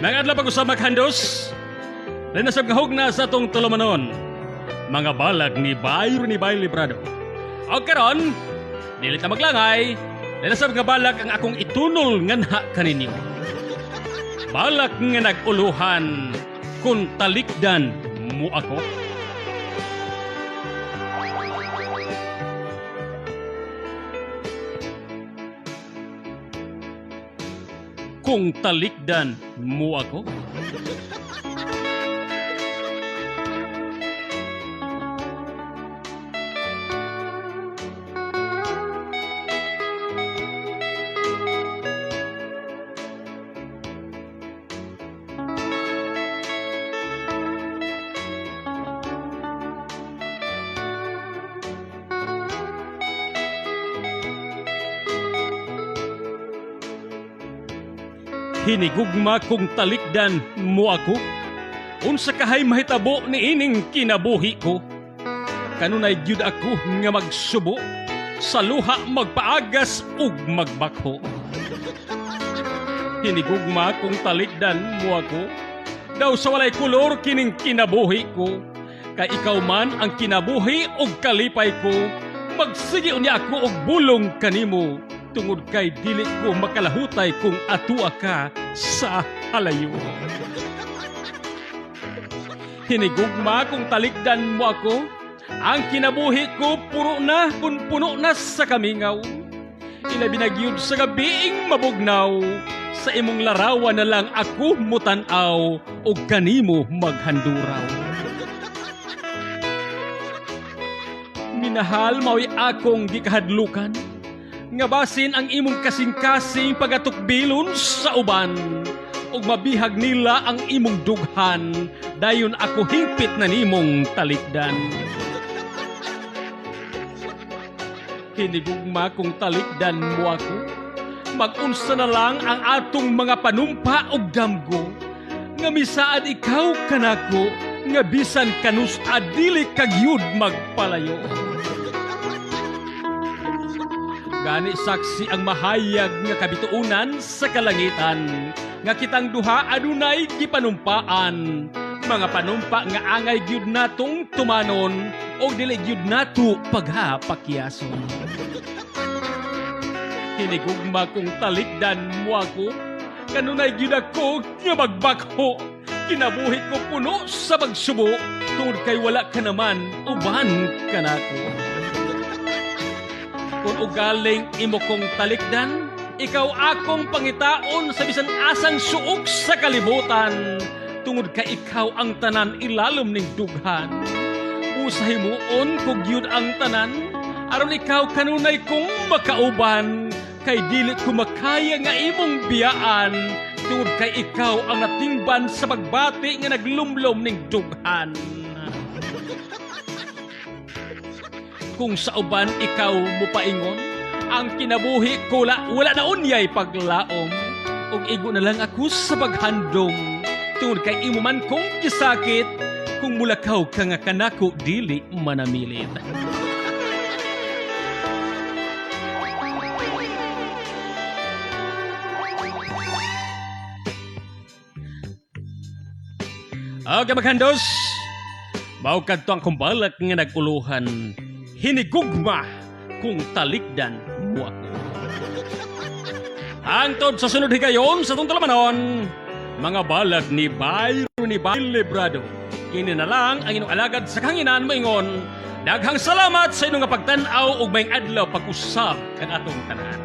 Mga adlaw pag-usab maghandos. Linasab nga hugna sa atong tulumanon. Mga balag ni Bayro ni Bay Librado. O karon, dili ta maglangay. Linasab nga balag ang akong itunol nganha kaninyo. Balag nga naguluhan kung talikdan mo ako. Kung talikdan mo ako. Hinigugma kung talikdan mo ako. Unsa kahay mahitabo ni ining kinabuhi ko. Kanunay gyud ako nga magsubo, sa luha magpaagas ug magbakho. Hinigugma kung talikdan mo ako. Daw sa walay kulor kining kinabuhi ko. Kay ikaw man ang kinabuhi ug kalipay ko. Magsigi unya ako og bulong kanimo. Tungod kay dili ko makalahutay kung atua ka sa halayo. Hinigugma kung talikdan mo ako. Ang kinabuhi ko puro na kung puno na sa kamingaw. Ilabi na gyud sa gabiing mabugnaw. Sa imong larawan na lang ako mutanaw o kanimo maghanduraw. Minahal mao'y akong gikahadlukan. Nga basin ang imong kasing-kasing pagatukbilon sa uban ug mabihag nila ang imong dughan dayon ako hingpit na nimong talikdan. Hinigugma kung talikdan mo ako. Mag-unsa na lang ang atong mga panumpa ug damgo nga misaad ikaw kanako nga bisan kanus adili kagyud magpalayo. Gani saksi ang mahayag nga kabituunan sa kalangitan nga kitang duha adunay gipanumpaan. Mga panumpa nga angay gyud natong tumanon o dili gyud nato paghapakyason. Hinigugma kung talikdan mo ako. Kanunay gyud ako nga magbakho. Kinabuhi ko puno sa pagsubo tungod kay wala ka naman uban kanako. Kung ugaling imo kong talikdan, ikaw akong pangitaon sa bisan asang suok sa kalibutan. Tungod ka ikaw ang tanan ilalom ning dughan. Usahay moon kog yun ang tanan, aron ikaw kanunay kong makauban. Kay dili ko makaya nga imong biyaan. Tungod kay ikaw ang natingban sa pagbati nga naglumlom ning dughan. Kung sa uban ikaw mupaingon, ang kinabuhi ko wala na unyay paglaom. Og igo na lang ako sa paghandom. Tungod kay imo man kong kisakit, kung mulakaw ka nga kanako dili manamilit. Okay maghandos, mao kadto ang kumbalak nga naguluhan. Hinigugma kung talikdan mo ako. Hangtod sa sunod higayon sa itong talamanon, mga balag ni Bayro ni Bay Librado. Kini na lang ang inyong alagad sa kanginan moingon. Daghang salamat sa inyong pagtanaw ug maayong adlaw pag-usab kang atong tanan.